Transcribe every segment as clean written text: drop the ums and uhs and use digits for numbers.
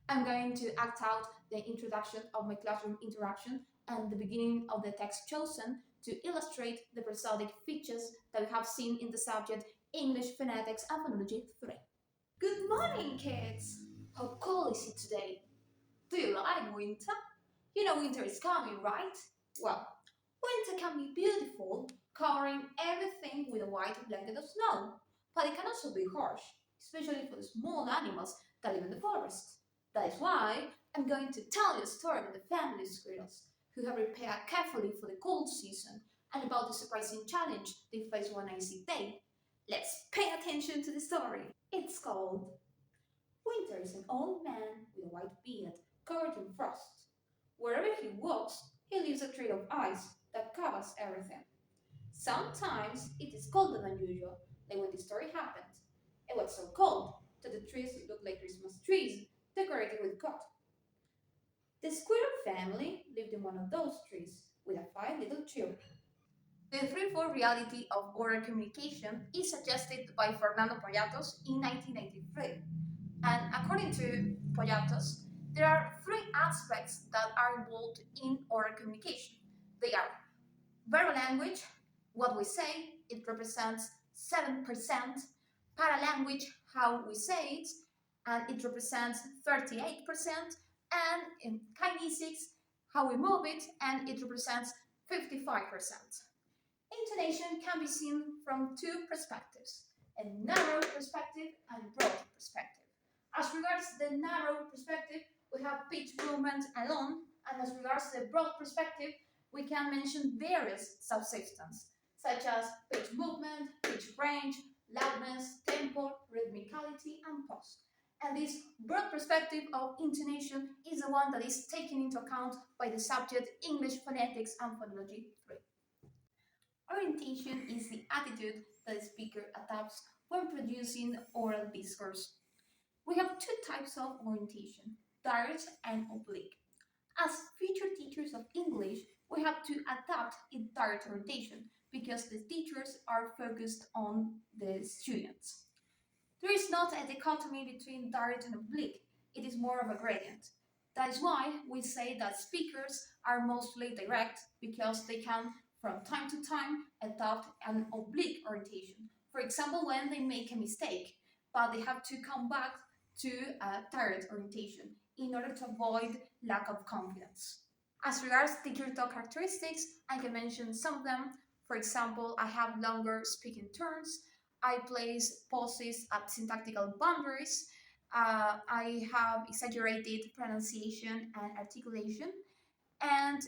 I'm going to act out the introduction of my classroom interaction and the beginning of the text chosen to illustrate the prosodic features that we have seen in the subject English Phonetics and Phonology 3. Good morning, kids! How cold is it today? Do you like winter? You know winter is coming, right? Well, winter can be beautiful, covering everything with a white blanket of snow, but it can also be harsh, especially for the small animals that live in the forest. That is why I'm going to tell you a story about the family squirrels who have prepared carefully for the cold season and about the surprising challenge they face one icy day. Let's pay attention to the story. It's called Winter is an old man with a white beard covered in frost. Wherever he walks, he leaves a trail of ice that covers everything. Sometimes it is colder than usual, like when the story happened. It was so cold that the trees looked like Christmas trees decorated with cotton. The squirrel family lived in one of those trees with five little children. The threefold reality of oral communication is suggested by Fernando Poyatos in 1993. And according to Poyatos, there are three aspects that are involved in oral communication. They are verbal language, what we say, it represents 7%, paralanguage, how we say it, and it represents 38%, and in kinesics, how we move it, and it represents 55%. Intonation can be seen from two perspectives, a narrow perspective and broad perspective. As regards the narrow perspective, we have pitch movement alone, and as regards the broad perspective, we can mention various subsystems, such as pitch movement, pitch range, loudness, tempo, rhythmicality, and pause. And this broad perspective of intonation is the one that is taken into account by the subject English Phonetics and Phonology 3. Orientation is the attitude that the speaker adopts when producing oral discourse. We have two types of orientation, direct and oblique. As future teachers of English, we have to adapt a direct orientation because the teachers are focused on the students. There is not a dichotomy between direct and oblique, it is more of a gradient. That is why we say that speakers are mostly direct because they can, from time to time, adopt an oblique orientation. For example, when they make a mistake, but they have to come back to a direct orientation in order to avoid lack of confidence. As regards teacher talk characteristics, I can mention some of them. For example, I have longer speaking turns, I place pauses at syntactical boundaries, I have exaggerated pronunciation and articulation, and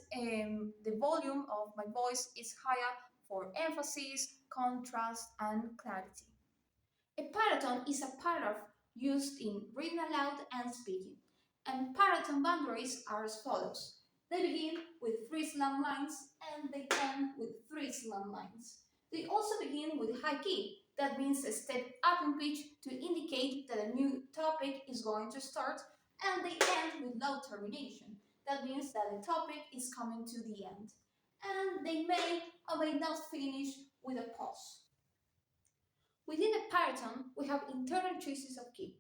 the volume of my voice is higher for emphasis, contrast, and clarity. A paraton is a paragraph used in reading aloud and speaking, and paraton boundaries are as follows. They begin with three slant lines and they end with three slant lines. They also begin with high key, that means a step up in pitch to indicate that a new topic is going to start, and they end with low termination, that means that the topic is coming to the end. And they may or may not finish with a pause. Within a paraton, we have internal choices of key.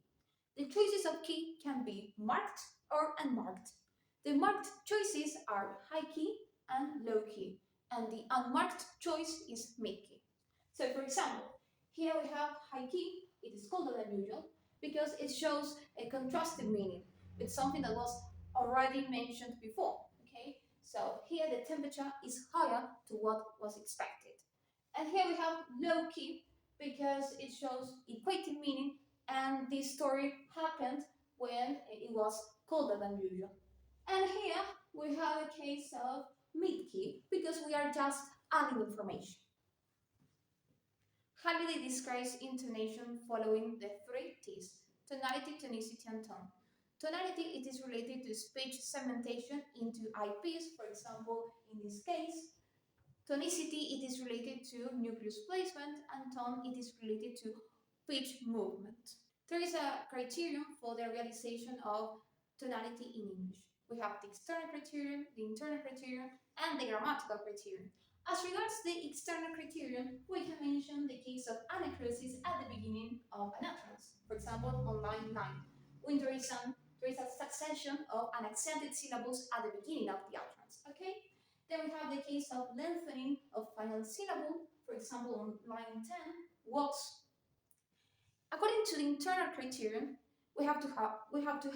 The choices of key can be marked or unmarked. The marked choices are high key and low key, and the unmarked choice is mid key. So for example, here we have high key, it is colder than usual, because it shows a contrasted meaning with something that was already mentioned before. Okay, so here the temperature is higher to what was expected. And here we have low key, because it shows equating meaning, and this story happened when it was colder than usual. And here we have a case of mid-key, because we are just adding information. Halliday describes intonation following the three T's: tonality, tonicity, and tone. Tonality, it is related to speech segmentation into IPs, for example, in this case. Tonicity, it is related to nucleus placement, and tone, it is related to pitch movement. There is a criterion for the realization of tonality in English. We have the external criterion, the internal criterion, and the grammatical criterion. As regards the external criterion, we can mention the case of anacrusis at the beginning of an utterance. For example, on line 9, winter is an There is a succession of unaccented syllables at the beginning of the utterance. Okay? Then we have the case of lengthening of final syllable. For example, on line 10, walks. According to the internal criterion, we have to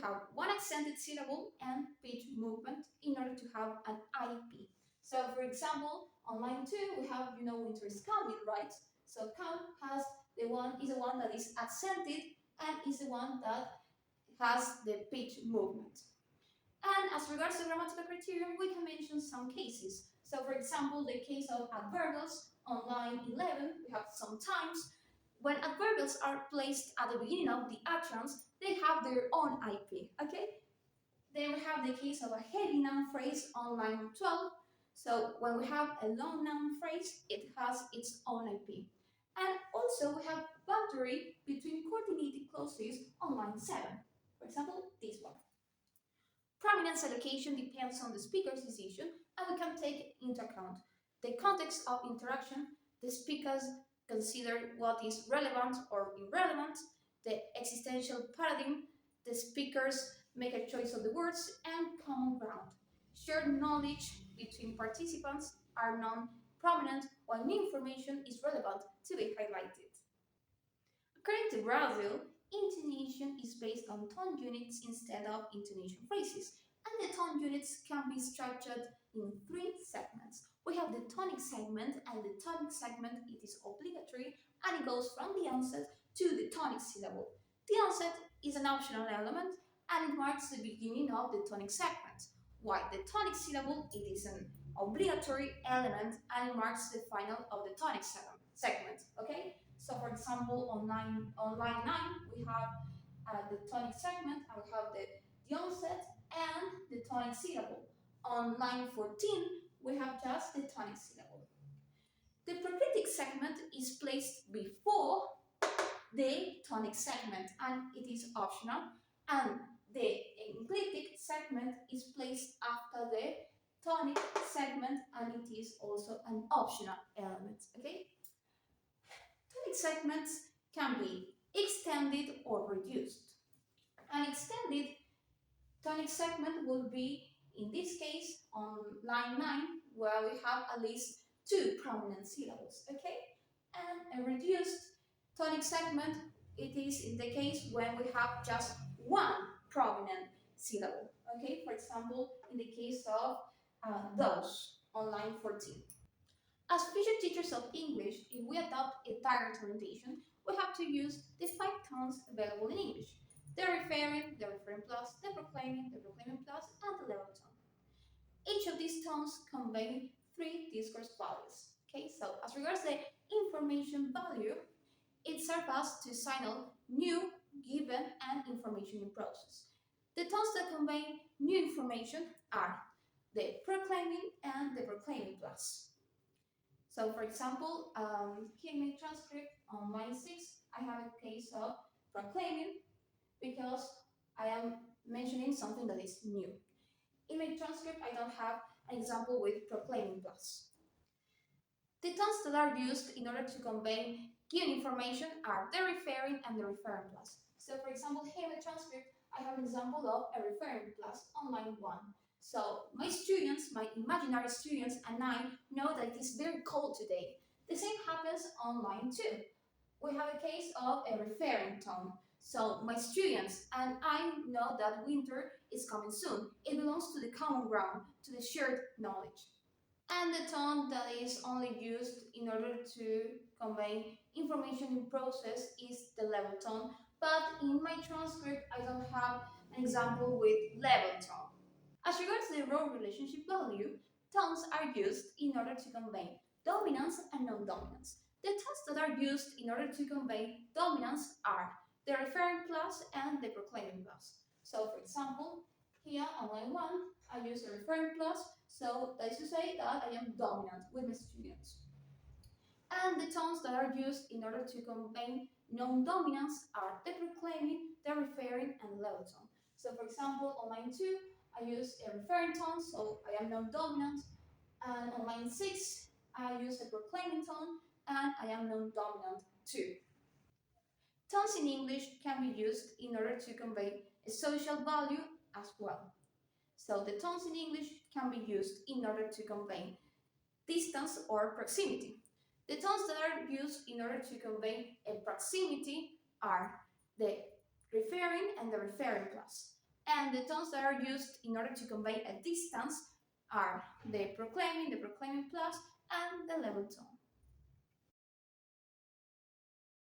have one accented syllable and pitch movement in order to have an IP. So, for example, on line 2, we have winter is coming, right? So come has the one that is accented and is the one that has the pitch movement. And as regards to grammatical criterion, we can mention some cases. So, for example, the case of adverbials on line 11, we have sometimes when adverbials are placed at the beginning of the utterance, they have their own IP. Okay? Then we have the case of a heavy noun phrase on line 12. So when we have a long noun phrase, it has its own IP. And also we have boundary between coordinated clauses on line 7. For example, this one. Prominence allocation depends on the speaker's decision, and we can take into account the context of interaction, the speakers consider what is relevant or irrelevant, the existential paradigm, the speakers make a choice of the words, and common ground. Shared knowledge between participants are non-prominent, while new information is relevant to be highlighted. According to Brazil, intonation is based on tone units instead of intonation phrases, and the tone units can be structured in three segments. We have the tonic segment, and the tonic segment it is obligatory and it goes from the onset to the tonic syllable. The onset is an optional element and it marks the beginning of the tonic segment, while the tonic syllable it is an obligatory element and it marks the final of the tonic segment. Okay? So, for example, on line 9, we have the tonic segment, and we have the onset and the tonic syllable. On line 14, we have just the tonic syllable. The proclitic segment is placed before the tonic segment, and it is optional. And the enclitic segment is placed after the tonic segment, and it is also an optional element. Okay? Tonic segments can be extended or reduced. An extended tonic segment will be, in this case, on line 9, where we have at least 2 prominent syllables, okay? And a reduced tonic segment, it is in the case when we have just 1 prominent syllable, okay? For example, in the case of those on line 14. As future teachers of English, if we adopt a direct orientation, we have to use the 5 tones available in English: the referring plus, the proclaiming plus, and the level tone. Each of these tones convey 3 discourse values. Okay, so as regards the information value, it serves us to signal new, given, and information in process. The tones that convey new information are the proclaiming and the proclaiming plus. So, for example, here in my transcript on line 6, I have a case of proclaiming because I am mentioning something that is new. In my transcript, I don't have an example with proclaiming plus. The tones that are used in order to convey given information are the referring and the referring plus. So, for example, here in the transcript, I have an example of a referring plus on line 1. So my students, my imaginary students, and I know that it is very cold today. The same happens on line 2. We have a case of a referring tone. So my students and I know that winter is coming soon. It belongs to the common ground, to the shared knowledge. And the tone that is only used in order to convey information in process is the level tone. But in my transcript, I don't have an example with level tone. As regards the role relationship value, tones are used in order to convey dominance and non-dominance. The tones that are used in order to convey dominance are the referring plus and the proclaiming plus. So, for example, here on line 1, I use the referring plus, so that is to say that I am dominant with my students. And the tones that are used in order to convey non-dominance are the proclaiming, the referring, and the level tone. So, for example, on line 2, I use a referring tone, so I am non-dominant. And on line 6, I use a proclaiming tone, and I am non-dominant too. Tones in English can be used in order to convey a social value as well. So the tones in English can be used in order to convey distance or proximity. The tones that are used in order to convey a proximity are the referring and the referring plus. And the tones that are used in order to convey a distance are the proclaiming plus, and the level tone.